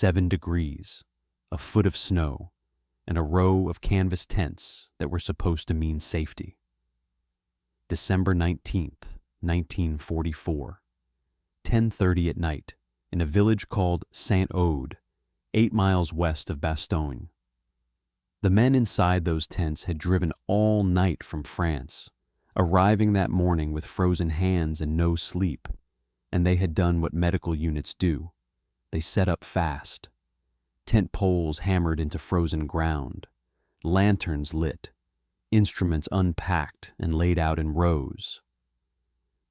7 degrees, a foot of snow, and a row of canvas tents that were supposed to mean safety. December 19th, 1944, 10:30 at night, in a village called Saint-Aude, 8 miles west of Bastogne. The men inside those tents had driven all night from France, arriving that morning with frozen hands and no sleep, and they had done what medical units do. They set up fast. Tent poles hammered into frozen ground, lanterns lit, instruments unpacked and laid out in rows.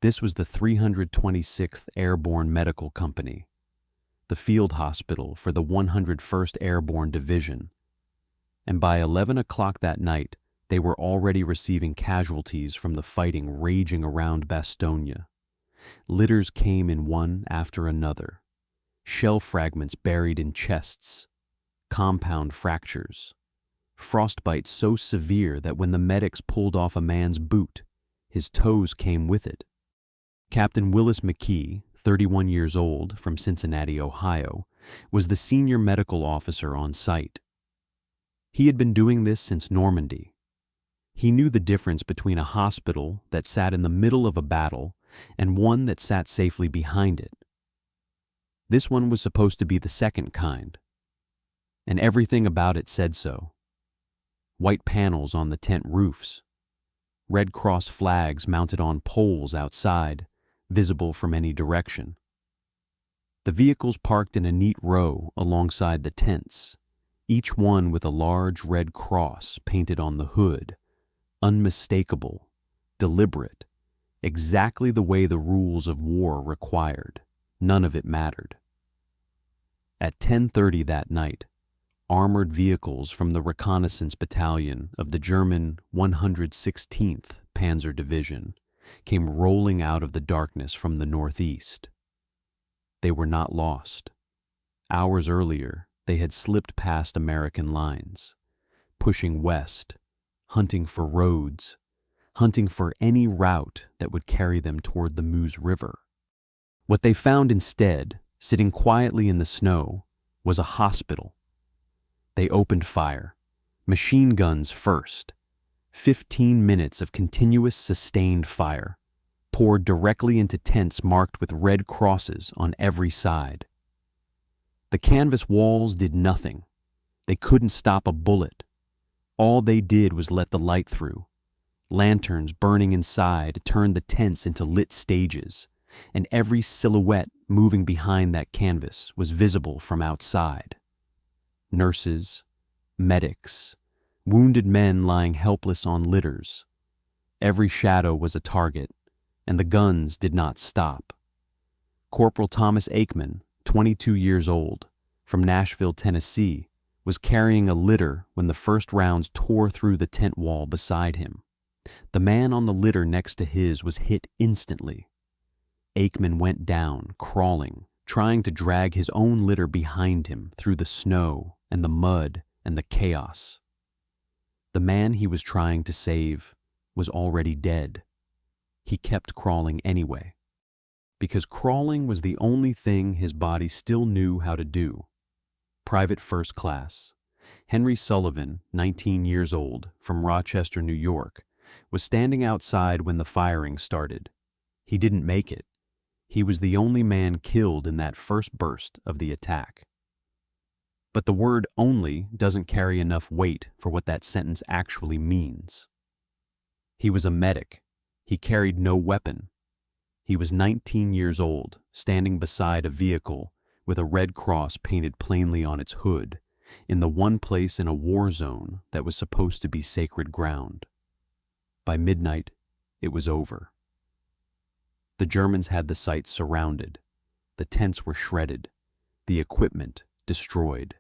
This was the 326th Airborne Medical Company, the field hospital for the 101st Airborne Division, and by 11 o'clock that night, they were already receiving casualties from the fighting raging around Bastogne. Litters came in one after another, shell fragments buried in chests, compound fractures, frostbite so severe that when the medics pulled off a man's boot, his toes came with it. Captain Willis McKee, 31 years old, from Cincinnati, Ohio, was the senior medical officer on site. He had been doing this since Normandy. He knew the difference between a hospital that sat in the middle of a battle and one that sat safely behind it. This one was supposed to be the second kind, and everything about it said so. White panels on the tent roofs, Red Cross flags mounted on poles outside, visible from any direction. The vehicles parked in a neat row alongside the tents, each one with a large red cross painted on the hood, unmistakable, deliberate, exactly the way the rules of war required. None of it mattered. At 10:30 that night, armored vehicles from the reconnaissance battalion of the German 116th Panzer Division came rolling out of the darkness from the northeast. They were not lost. Hours earlier, they had slipped past American lines, pushing west, hunting for roads, hunting for any route that would carry them toward the Meuse River. What they found instead, sitting quietly in the snow, was a hospital. They opened fire, machine guns first. 15 minutes of continuous sustained fire, poured directly into tents marked with red crosses on every side. The canvas walls did nothing. They couldn't stop a bullet. All they did was let the light through. Lanterns burning inside turned the tents into lit stages, and every silhouette moving behind that canvas was visible from outside. Nurses, medics, wounded men lying helpless on litters. Every shadow was a target, and the guns did not stop. Corporal Thomas Aikman, 22 years old, from Nashville, Tennessee, was carrying a litter when the first rounds tore through the tent wall beside him. The man on the litter next to his was hit instantly. Aikman went down, crawling, trying to drag his own litter behind him through the snow and the mud and the chaos. The man he was trying to save was already dead. He kept crawling anyway, because crawling was the only thing his body still knew how to do. Private First Class Henry Sullivan, 19 years old, from Rochester, New York, was standing outside when the firing started. He didn't make it. He was the only man killed in that first burst of the attack. But the word "only" doesn't carry enough weight for what that sentence actually means. He was a medic. He carried no weapon. He was 19 years old, standing beside a vehicle with a red cross painted plainly on its hood, in the one place in a war zone that was supposed to be sacred ground. By midnight, it was over. The Germans had the site surrounded. The tents were shredded, the equipment destroyed,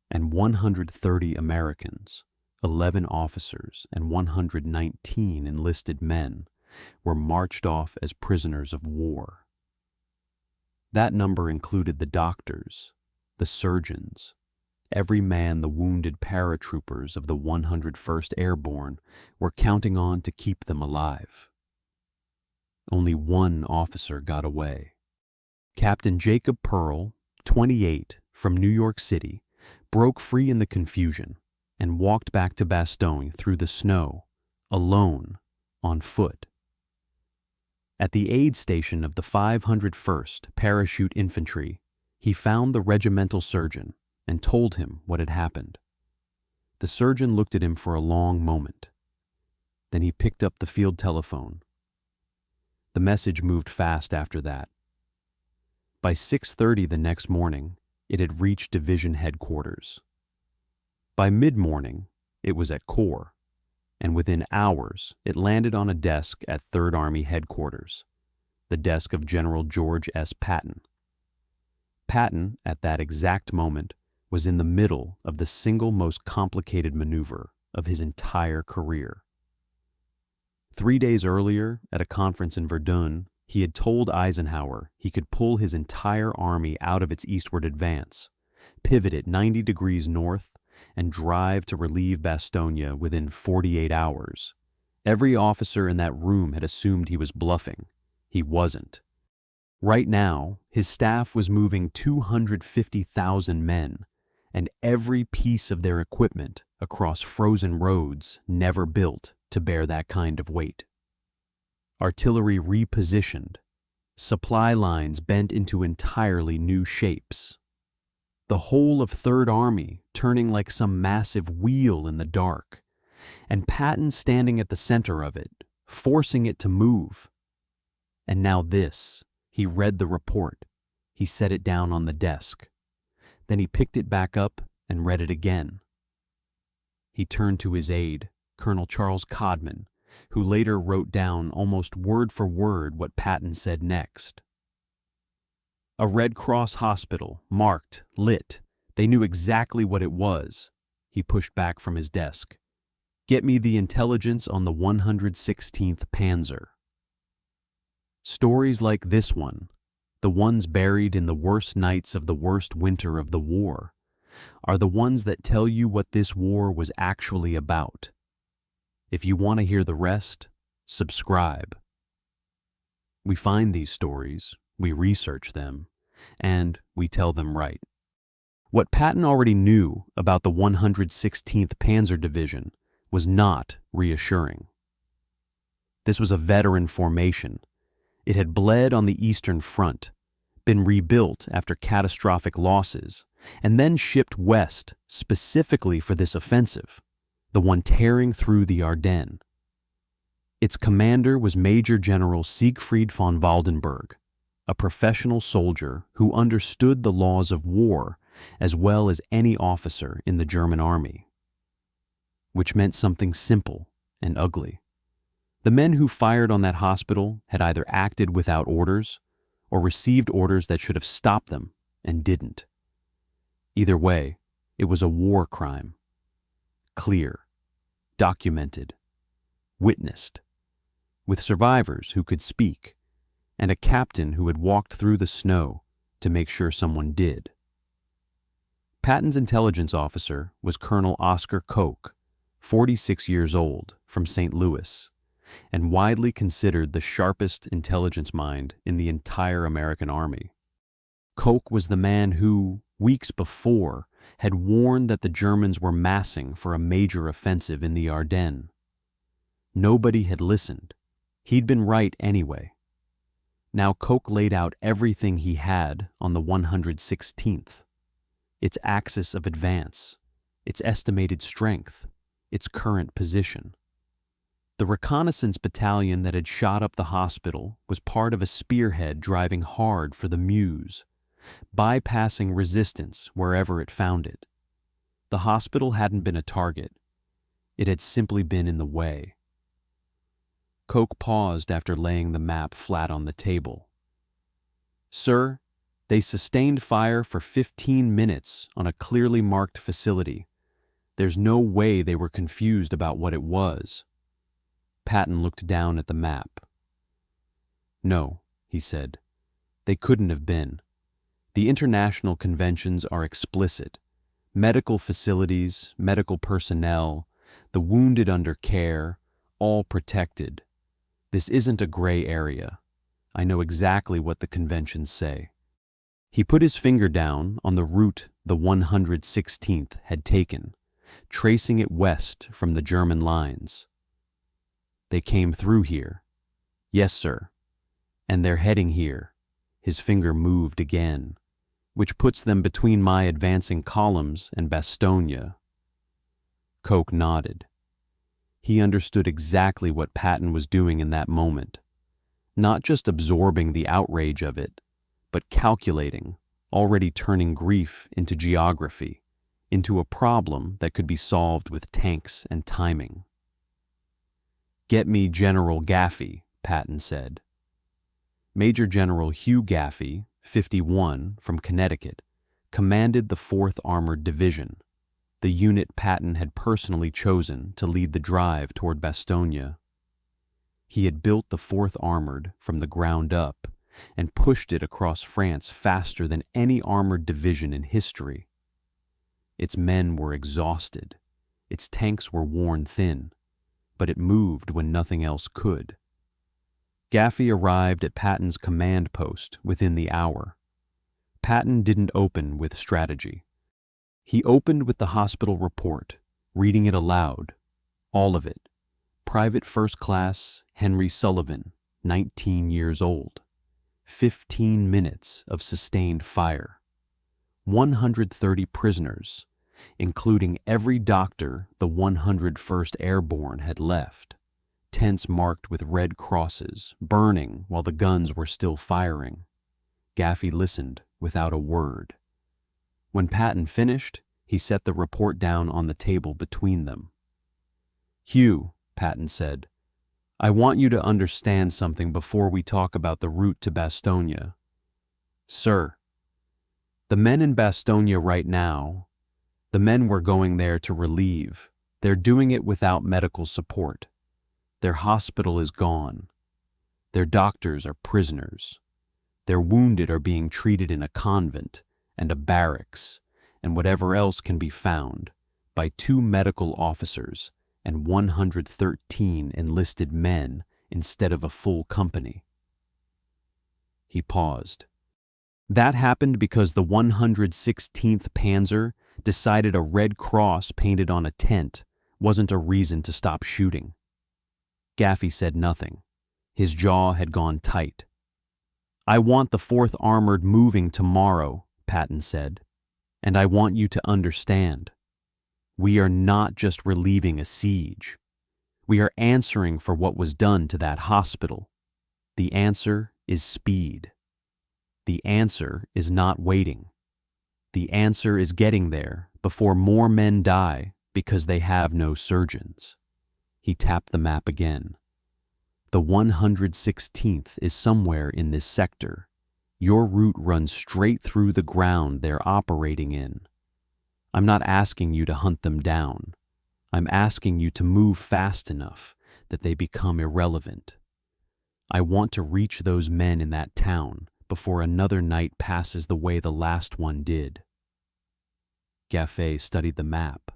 and 130 Americans, 11 officers, and 119 enlisted men were marched off as prisoners of war. That number included the doctors, the surgeons, every man the wounded paratroopers of the 101st Airborne were counting on to keep them alive. Only one officer got away. Captain Jacob Pearl, 28, from New York City, broke free in the confusion and walked back to Bastogne through the snow, alone, on foot. At the aid station of the 501st Parachute Infantry, he found the regimental surgeon and told him what had happened. The surgeon looked at him for a long moment. Then he picked up the field telephone. The message moved fast after that. By 6:30 the next morning, it had reached division headquarters. By mid-morning, it was at Corps, and within hours, it landed on a desk at 3rd Army headquarters, the desk of General George S. Patton. Patton, at that exact moment, was in the middle of the single most complicated maneuver of his entire career. 3 days earlier, at a conference in Verdun, he had told Eisenhower he could pull his entire army out of its eastward advance, pivot it 90 degrees north, and drive to relieve Bastogne within 48 hours. Every officer in that room had assumed he was bluffing. He wasn't. Right now, his staff was moving 250,000 men, and every piece of their equipment across frozen roads never built to bear that kind of weight. Artillery repositioned, supply lines bent into entirely new shapes. The whole of 3rd Army turning like some massive wheel in the dark, and Patton standing at the center of it, forcing it to move. And now this, he read the report. He set it down on the desk. Then he picked it back up and read it again. He turned to his aide, Colonel Charles Codman, who later wrote down almost word for word what Patton said next. A Red Cross hospital, marked, lit. They knew exactly what it was. He pushed back from his desk. Get me the intelligence on the 116th Panzer. Stories like this one, the ones buried in the worst nights of the worst winter of the war, are the ones that tell you what this war was actually about. If you want to hear the rest, subscribe. We find these stories, we research them, and we tell them right. What Patton already knew about the 116th Panzer Division was not reassuring. This was a veteran formation. It had bled on the Eastern Front, been rebuilt after catastrophic losses, and then shipped west specifically for this offensive, the one tearing through the Ardennes. Its commander was Major General Siegfried von Waldenberg, a professional soldier who understood the laws of war as well as any officer in the German army, which meant something simple and ugly. The men who fired on that hospital had either acted without orders or received orders that should have stopped them and didn't. Either way, it was a war crime. Clear, documented, witnessed, with survivors who could speak, and a captain who had walked through the snow to make sure someone did. Patton's intelligence officer was Colonel Oscar Koch, 46 years old, from St. Louis, and widely considered the sharpest intelligence mind in the entire American Army. Koch was the man who, weeks before, had warned that the Germans were massing for a major offensive in the Ardennes. Nobody had listened. He'd been right anyway. Now Koch laid out everything he had on the 116th. Its axis of advance, its estimated strength, its current position. The reconnaissance battalion that had shot up the hospital was part of a spearhead driving hard for the Meuse, bypassing resistance wherever it found it. The hospital hadn't been a target. It had simply been in the way. Koch paused after laying the map flat on the table. "Sir, they sustained fire for 15 minutes on a clearly marked facility. There's no way they were confused about what it was." Patton looked down at the map. "No," he said, "they couldn't have been. The international conventions are explicit. Medical facilities, medical personnel, the wounded under care, all protected. This isn't a gray area. I know exactly what the conventions say." He put his finger down on the root the 116th had taken, tracing it west from the German lines. "They came through here." "Yes, sir. And they're heading here." His finger moved again, "which puts them between my advancing columns and Bastogne." Coke nodded. He understood exactly what Patton was doing in that moment, not just absorbing the outrage of it, but calculating, already turning grief into geography, into a problem that could be solved with tanks and timing. "Get me General Gaffey," Patton said. Major General Hugh Gaffey, 51, from Connecticut, commanded the 4th Armored Division, the unit Patton had personally chosen to lead the drive toward Bastogne. He had built the 4th Armored from the ground up and pushed it across France faster than any armored division in history. Its men were exhausted, its tanks were worn thin, but it moved when nothing else could. Gaffey arrived at Patton's command post within the hour. Patton didn't open with strategy. He opened with the hospital report, reading it aloud, all of it. Private First Class Henry Sullivan, 19 years old. 15 minutes of sustained fire. 130 prisoners, including every doctor the 101st Airborne had left. Tents marked with red crosses, burning while the guns were still firing. Gaffey listened without a word. When Patton finished, he set the report down on the table between them. "Hugh," Patton said, "I want you to understand something before we talk about the route to Bastogne." "Sir." "The men in Bastogne right now, the men we're going there to relieve, they're doing it without medical support. Their hospital is gone. Their doctors are prisoners. Their wounded are being treated in a convent and a barracks and whatever else can be found by 2 medical officers and 113 enlisted men instead of a full company." He paused. "That happened because the 116th Panzer decided a red cross painted on a tent wasn't a reason to stop shooting." Gaffey said nothing. His jaw had gone tight. "I want the 4th Armored moving tomorrow," Patton said, "and I want you to understand. We are not just relieving a siege. We are answering for what was done to that hospital. The answer is speed. The answer is not waiting. The answer is getting there before more men die because they have no surgeons." He tapped the map again. "The 116th is somewhere in this sector. Your route runs straight through the ground they're operating in. I'm not asking you to hunt them down. I'm asking you to move fast enough that they become irrelevant. I want to reach those men in that town before another night passes the way the last one did." Gaffey studied the map.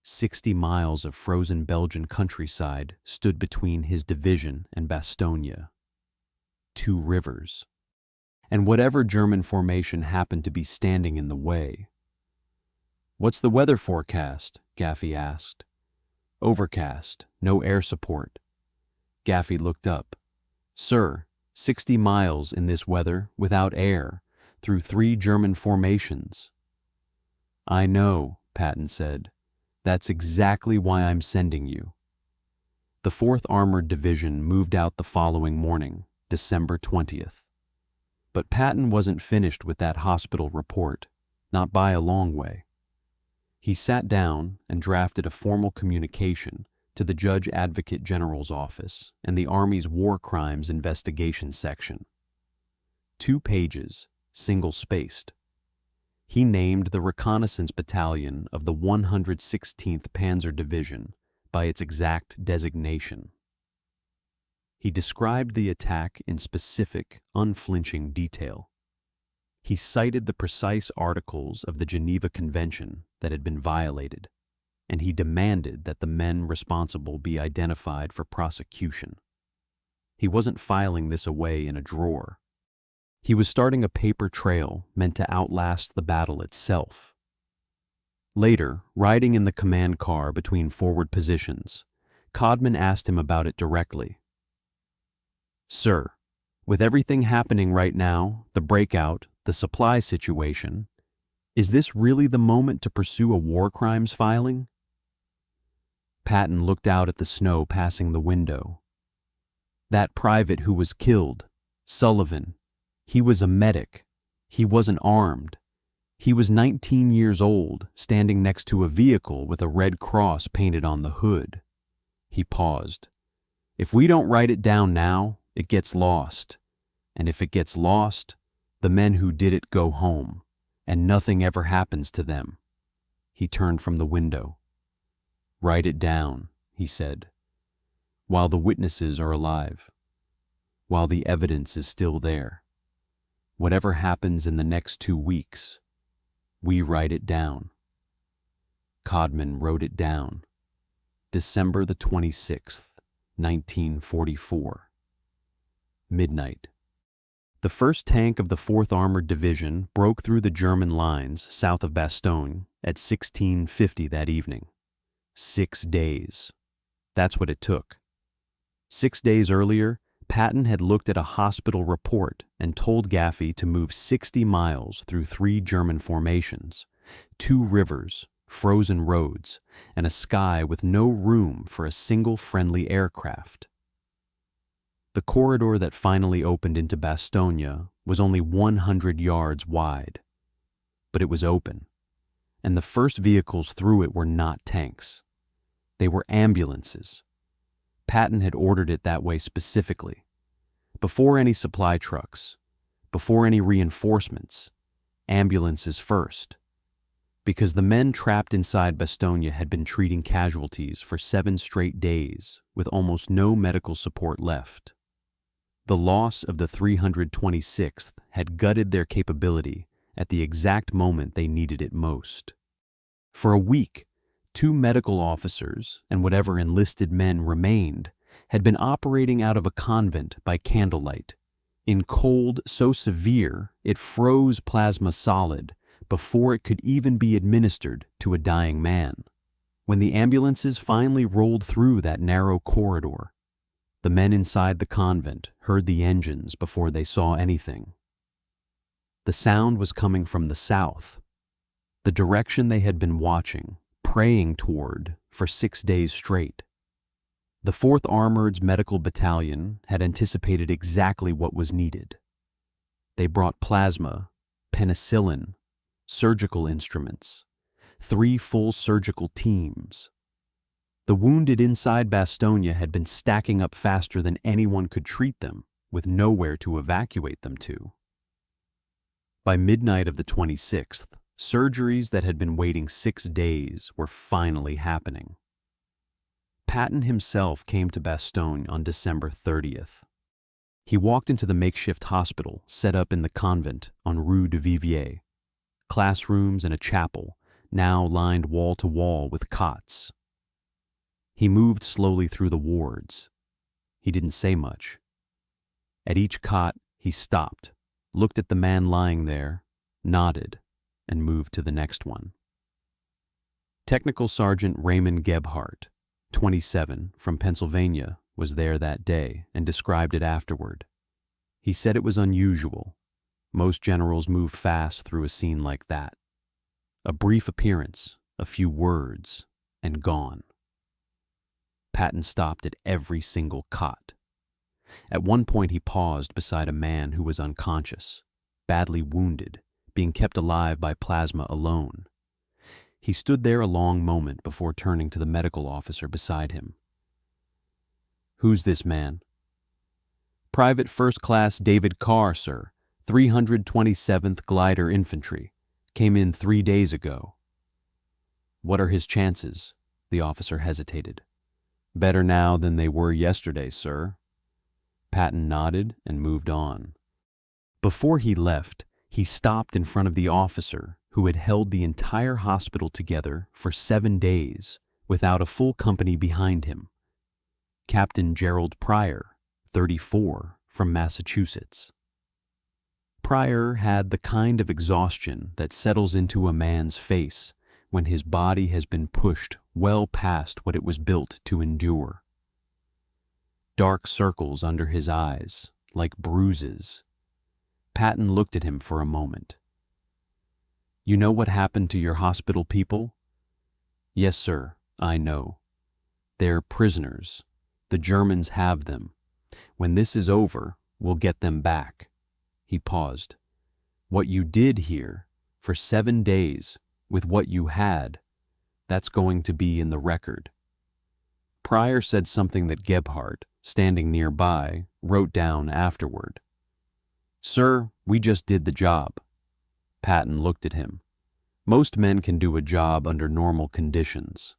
60 miles of frozen Belgian countryside stood between his division and Bastogne. 2 rivers. And whatever German formation happened to be standing in the way. "What's the weather forecast?" Gaffey asked. "Overcast, no air support." Gaffey looked up. "Sir, 60 miles in this weather without air, through 3 German formations." "I know," Patton said. "That's exactly why I'm sending you." The 4th Armored Division moved out the following morning, December 20th. But Patton wasn't finished with that hospital report, not by a long way. He sat down and drafted a formal communication to the Judge Advocate General's office and the Army's War Crimes Investigation Section. 2 pages, single-spaced. He named the reconnaissance battalion of the 116th Panzer Division by its exact designation. He described the attack in specific, unflinching detail. He cited the precise articles of the Geneva Convention that had been violated, and he demanded that the men responsible be identified for prosecution. He wasn't filing this away in a drawer. He was starting a paper trail meant to outlast the battle itself. Later, riding in the command car between forward positions, Codman asked him about it directly. "Sir, with everything happening right now, the breakout, the supply situation, is this really the moment to pursue a war crimes filing?" Patton looked out at the snow passing the window. That private who was killed, Sullivan, he was a medic. He wasn't armed. He was 19 years old, standing next to a vehicle with a red cross painted on the hood. He paused. "If we don't write it down now, it gets lost. And if it gets lost, the men who did it go home, and nothing ever happens to them." He turned from the window. "Write it down," he said, "while the witnesses are alive, while the evidence is still there. Whatever happens in the next 2 weeks, we write it down." Codman wrote it down. December the 26th, 1944. Midnight. The first tank of the 4th Armored Division broke through the German lines south of Bastogne at 16:50 that evening. 6 days. That's what it took. 6 days earlier, Patton had looked at a hospital report and told Gaffey to move 60 miles through 3 German formations, 2 rivers, frozen roads, and a sky with no room for a single friendly aircraft. The corridor that finally opened into Bastogne was only 100 yards wide, but it was open, and the first vehicles through it were not tanks. They were ambulances. Patton had ordered it that way specifically. Before any supply trucks, before any reinforcements, ambulances first. Because the men trapped inside Bastogne had been treating casualties for 7 straight days with almost no medical support left. The loss of the 326th had gutted their capability at the exact moment they needed it most. For a week, 2 medical officers and whatever enlisted men remained had been operating out of a convent by candlelight, in cold so severe it froze plasma solid before it could even be administered to a dying man. When the ambulances finally rolled through that narrow corridor, the men inside the convent heard the engines before they saw anything. The sound was coming from the south, the direction they had been watching, praying toward for 6 days straight. The 4th Armored's Medical Battalion had anticipated exactly what was needed. They brought plasma, penicillin, surgical instruments, 3 full surgical teams. The wounded inside Bastogne had been stacking up faster than anyone could treat them, with nowhere to evacuate them to. By midnight of the 26th, surgeries that had been waiting 6 days were finally happening. Patton himself came to Bastogne on December 30th. He walked into the makeshift hospital set up in the convent on Rue de Viviers, classrooms and a chapel, now lined wall to wall with cots. He moved slowly through the wards. He didn't say much. At each cot, he stopped, looked at the man lying there, nodded, and moved to the next one. Technical Sergeant Raymond Gebhardt, 27, from Pennsylvania, was there that day and described it afterward. He said it was unusual. Most generals move fast through a scene like that. A brief appearance, a few words, and gone. Patton stopped at every single cot. At one point he paused beside a man who was unconscious, badly wounded, being kept alive by plasma alone. He stood there a long moment before turning to the medical officer beside him. "Who's this man?" "Private First Class David Carr, sir, 327th Glider Infantry. Came in 3 days ago." "What are his chances?" The officer hesitated. "Better now than they were yesterday, sir." Patton nodded and moved on. Before he left, he stopped in front of the officer who had held the entire hospital together for 7 days without a full company behind him. Captain Gerald Pryor, 34, from Massachusetts. Pryor had the kind of exhaustion that settles into a man's face when his body has been pushed well past what it was built to endure. Dark circles under his eyes, like bruises. Patton looked at him for a moment. "You know what happened to your hospital people?" "Yes, sir, I know. They're prisoners. The Germans have them. When this is over, we'll get them back." He paused. "What you did here, for 7 days, with what you had, that's going to be in the record." Pryor said something that Gebhardt, standing nearby, wrote down afterward. "Sir, we just did the job." Patton looked at him. "Most men can do a job under normal conditions.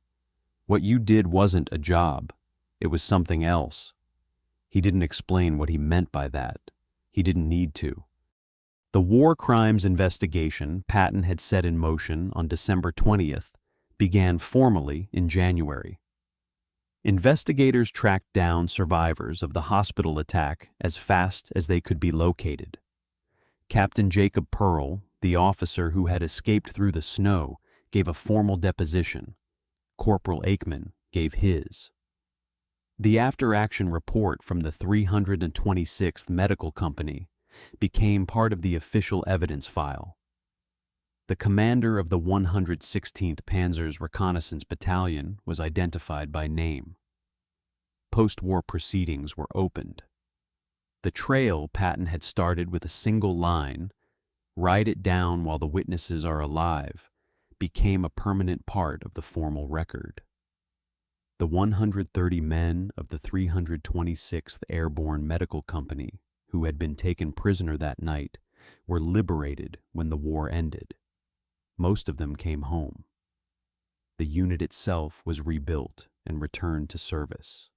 What you did wasn't a job. It was something else." He didn't explain what he meant by that. He didn't need to. The war crimes investigation Patton had set in motion on December 20th began formally in January. Investigators tracked down survivors of the hospital attack as fast as they could be located. Captain Jacob Pearl, the officer who had escaped through the snow, gave a formal deposition. Corporal Aikman gave his. The after-action report from the 326th Medical Company became part of the official evidence file. The commander of the 116th Panzer's Reconnaissance Battalion was identified by name. Post-war proceedings were opened. The trail Patton had started with a single line, "Write it down while the witnesses are alive," became a permanent part of the formal record. The 130 men of the 326th Airborne Medical Company who had been taken prisoner that night were liberated when the war ended. Most of them came home. The unit itself was rebuilt and returned to service.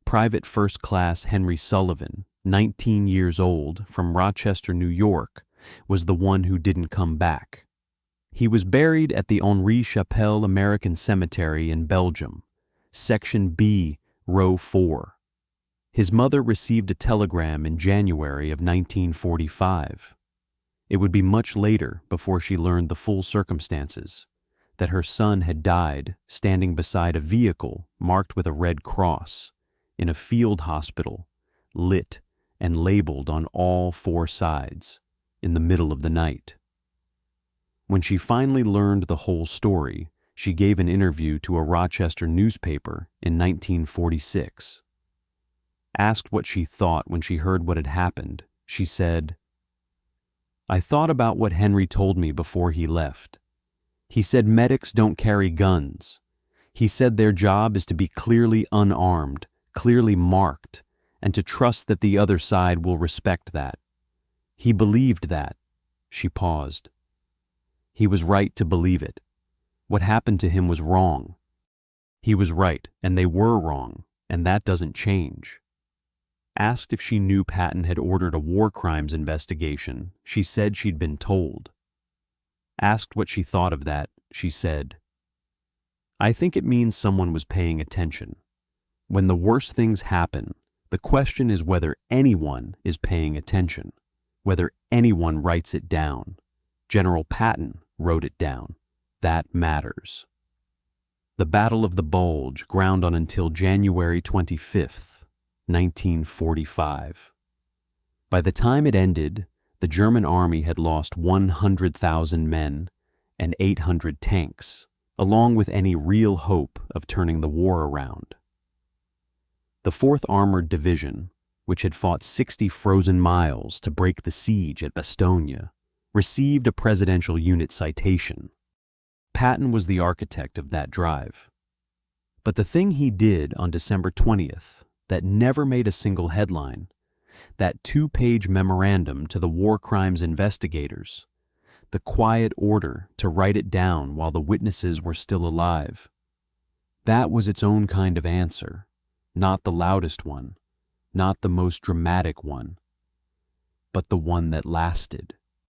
Private First Class Henry Sullivan, 19 years old, from Rochester, New York, was the one who didn't come back. He was buried at the Henri Chapelle American Cemetery in Belgium, Section B, Row 4. His mother received a telegram in January of 1945. It would be much later before she learned the full circumstances, that her son had died standing beside a vehicle marked with a red cross in a field hospital, lit and labeled on all 4 sides, in the middle of the night. When she finally learned the whole story, she gave an interview to a Rochester newspaper in 1946. Asked what she thought when she heard what had happened, she said, "I thought about what Henry told me before he left. He said medics don't carry guns. He said their job is to be clearly unarmed, clearly marked, and to trust that the other side will respect that. He believed that." She paused. "He was right to believe it. What happened to him was wrong. He was right, and they were wrong, and that doesn't change." Asked if she knew Patton had ordered a war crimes investigation, she said she'd been told. Asked what she thought of that, she said, "I think it means someone was paying attention. When the worst things happen, the question is whether anyone is paying attention, whether anyone writes it down. General Patton wrote it down. That matters." The Battle of the Bulge ground on until January 25th, 1945. By the time it ended, the German army had lost 100,000 men and 800 tanks, along with any real hope of turning the war around. The 4th Armored Division, which had fought 60 frozen miles to break the siege at Bastogne, received a Presidential Unit citation. Patton was the architect of that drive. But the thing he did on December 20th that never made a single headline, that 2-page memorandum to the war crimes investigators, the quiet order to write it down while the witnesses were still alive, that was its own kind of answer, not the loudest one, not the most dramatic one, but the one that lasted.